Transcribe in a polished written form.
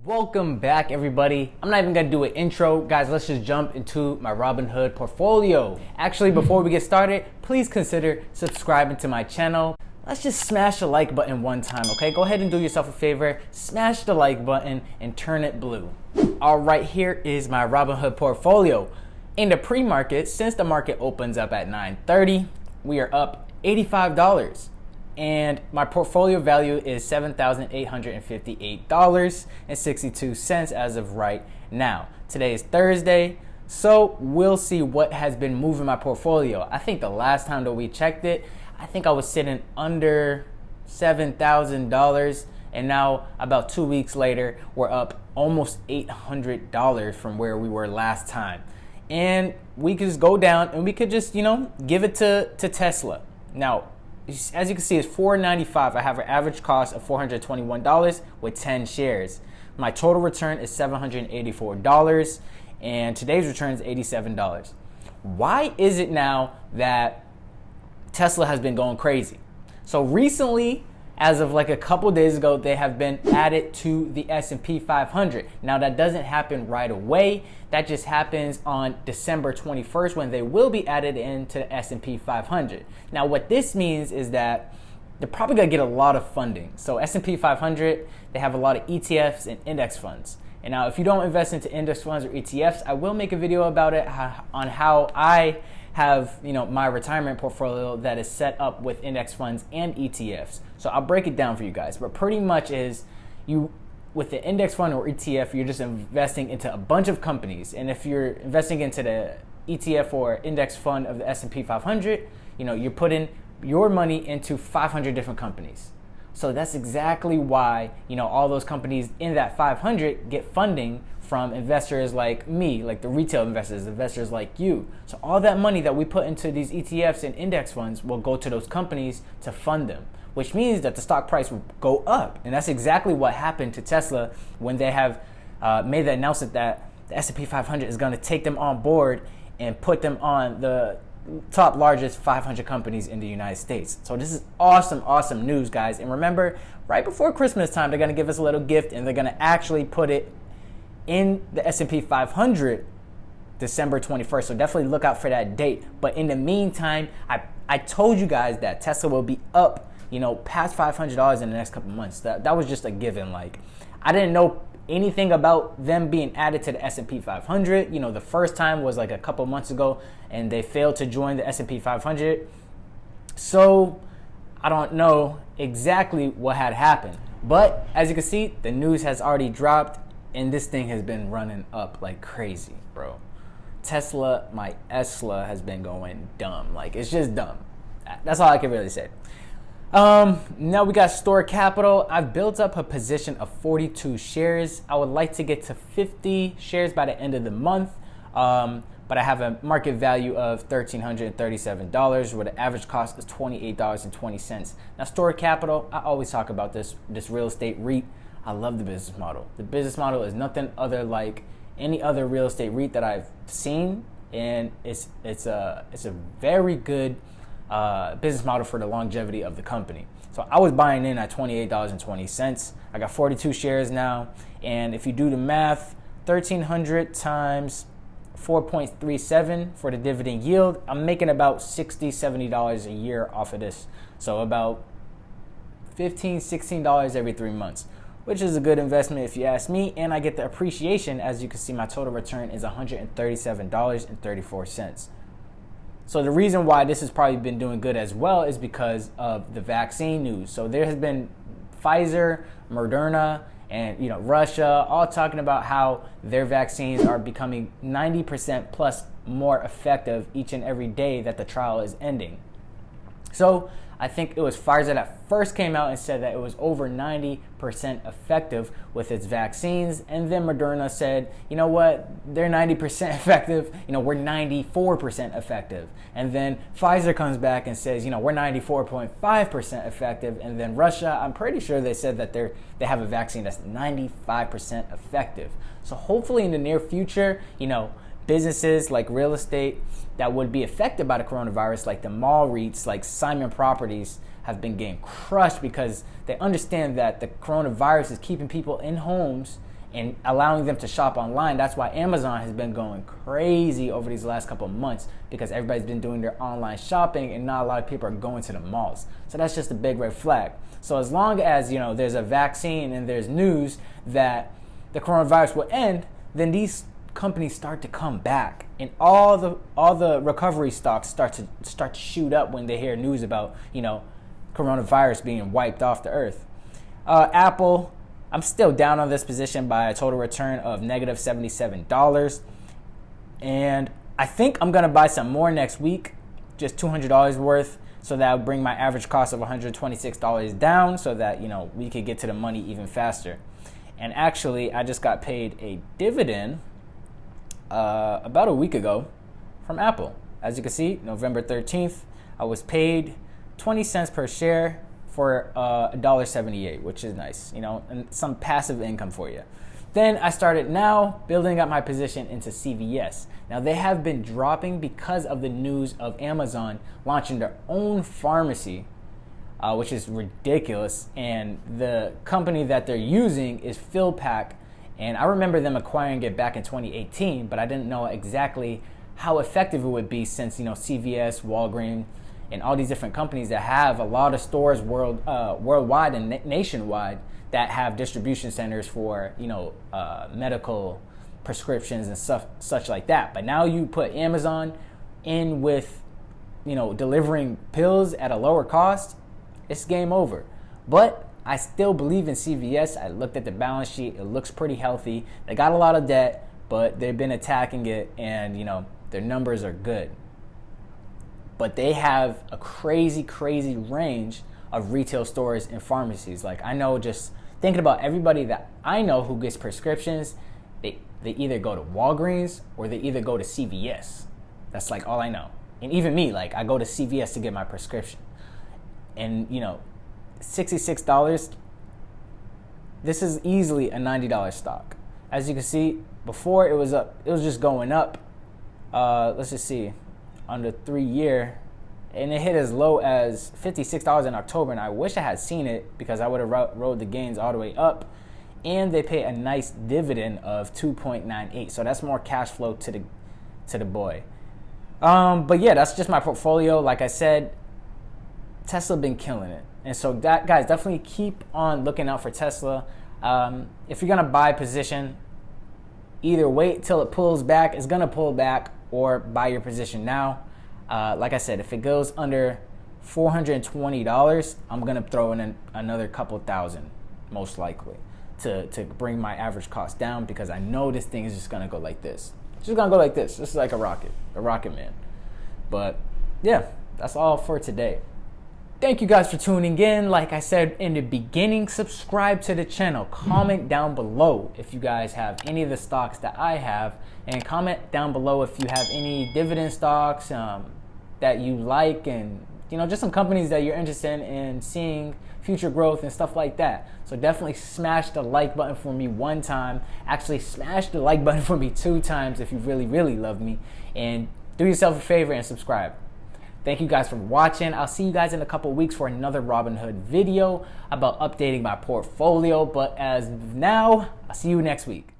Welcome back, everybody. I'm not even gonna do an intro. Guys, let's just jump into my Robinhood portfolio. Actually, before we get started, please consider subscribing to my channel. Let's just smash the like button one time, okay? Go ahead and do yourself a favor. Smash the like button and turn it blue. All right, here is my Robinhood portfolio. In the pre-market, since the market opens up at 9:30, we are up $85. And my portfolio value is $7,858.62 as of right now. Today is Thursday, so we'll see what has been moving my portfolio. I think the last time that we checked it, I think I was sitting under $7,000, and now about 2 weeks later, we're up almost $800 from where we were last time. And we could just go down and we could just, give it to Tesla. Now, as you can see, it's $4.95. I have an average cost of $421 with 10 shares. My total return is $784, and today's return is $87. Why is it now that Tesla has been going crazy? So recently, as of like a couple days ago, they have been added to the S&P 500. Now that doesn't happen right away. That just happens on December 21st when they will be added into the S&P 500. Now what this means is that they're probably gonna get a lot of funding. So S&P 500, they have a lot of ETFs and index funds. And now if you don't invest into index funds or ETFs, I will make a video about it on how I have my retirement portfolio that is set up with index funds and ETFs. So I'll break it down for you guys. But pretty much is with the index fund or ETF, you're just investing into a bunch of companies. And if you're investing into the ETF or index fund of the S&P 500, you're putting your money into 500 different companies. So that's exactly why, all those companies in that 500 get funding from investors like me, like the retail investors like you. So all that money that we put into these ETFs and index funds will go to those companies to fund them, which means that the stock price will go up. And that's exactly what happened to Tesla when they have made the announcement that the S&P 500 is going to take them on board and put them on the top largest 500 companies in the United States. So this is awesome news, guys. And remember, right before Christmas time, they're going to give us a little gift, and they're going to actually put it in the S&P 500 December 21st. So definitely look out for that date. But in the meantime, I told you guys that Tesla will be up, past $500 in the next couple months. That was just a given. Like, I didn't know anything about them being added to the S&P 500. The first time was like a couple months ago, and they failed to join the S&P 500. So I don't know exactly what had happened. But as you can see, the news has already dropped, and this thing has been running up like crazy, bro. Tesla, my Esla, has been going dumb. Like, it's just dumb. That's all I can really say. Now we got store capital. I've built up a position of 42 shares. I would like to get to 50 shares by the end of the month. But I have a market value of $1,337, where the average cost is $28.20. Now, store capital, I always talk about this real estate REIT. I love the business model. The business model is nothing other like any other real estate REIT that I've seen, and it's a very good business model for the longevity of the company. So I was buying in at $28.20. I got 42 shares now, and if you do the math, 1,300 times 4.37 for the dividend yield, I'm making about $60-$70 a year off of this. So about $15-$16 every 3 months, which is a good investment if you ask me. And I get the appreciation. As you can see, my total return is $137.34. So the reason why this has probably been doing good as well is because of the vaccine news. So there has been Pfizer, Moderna, and Russia all talking about how their vaccines are becoming 90% plus more effective each and every day that the trial is ending. So I think it was Pfizer that first came out and said that it was over 90% effective with its vaccines. And then Moderna said, you know what, they're 90% effective, we're 94% effective. And then Pfizer comes back and says, we're 94.5% effective. And then Russia, I'm pretty sure they said that they have a vaccine that's 95% effective. So hopefully in the near future, businesses like real estate that would be affected by the coronavirus, like the mall REITs, like Simon Properties, have been getting crushed because they understand that the coronavirus is keeping people in homes and allowing them to shop online. That's why Amazon has been going crazy over these last couple of months, because everybody's been doing their online shopping and not a lot of people are going to the malls. So that's just a big red flag. So as long as, you know, there's a vaccine and there's news that the coronavirus will end, then these companies start to come back, and all the recovery stocks start to shoot up when they hear news about, you know, coronavirus being wiped off the earth. Apple, I'm still down on this position by a total return of negative $77, and I think I'm gonna buy some more next week, just $200 worth, so that will bring my average cost of $126 down, so that, you know, we could get to the money even faster. And actually, I just got paid a dividend about a week ago from Apple. As you can see, November 13th, I was paid 20 cents per share for $1.78, which is nice, you know, and some passive income for you. Then I started now building up my position into CVS. Now they have been dropping because of the news of Amazon launching their own pharmacy, which is ridiculous. And the company that they're using is PhilPack. And I remember them acquiring it back in 2018, but I didn't know exactly how effective it would be, since, you know, CVS, Walgreens, and all these different companies that have a lot of stores worldwide and nationwide that have distribution centers for, you know, medical prescriptions and stuff such like that. But now you put Amazon in with, you know, delivering pills at a lower cost, it's game over. But I still believe in CVS. I looked at the balance sheet. It looks pretty healthy. They got a lot of debt, but they've been attacking it, and, you know, their numbers are good. But they have a crazy, crazy range of retail stores and pharmacies. Like, I know, just thinking about everybody that I know who gets prescriptions, they either go to Walgreens or they either go to CVS. That's like all I know. And even me, like, I go to CVS to get my prescription. And, you know, $66, this is easily a $90 stock. As you can see, before it was just going up. Let's just see, on the 3-year, and it hit as low as $56 in October, and I wish I had seen it, because I would have rode the gains all the way up. And they pay a nice dividend of 2.98, so that's more cash flow to the boy. But yeah, that's just my portfolio. Like I said, Tesla been killing it. And so that, guys, definitely keep on looking out for Tesla. If you're gonna buy position, either wait till it pulls back, it's gonna pull back, or buy your position now. Like I said, if it goes under $420, I'm gonna throw in another couple thousand, most likely, to bring my average cost down, because I know this thing is just gonna go like this. It's just gonna go like this, just like a rocket man. But yeah, that's all for today. Thank you guys for tuning in. Like I said in the beginning, subscribe to the channel. Comment down below if you guys have any of the stocks that I have, and comment down below if you have any dividend stocks that you like, and, you know, just some companies that you're interested in seeing future growth and stuff like that. So definitely smash the like button for me 1 time. Actually, smash the like button for me 2 times if you really, really love me. And do yourself a favor and subscribe. Thank you guys for watching. I'll see you guys in a couple weeks for another Robinhood video about updating my portfolio. But as of now, I'll see you next week.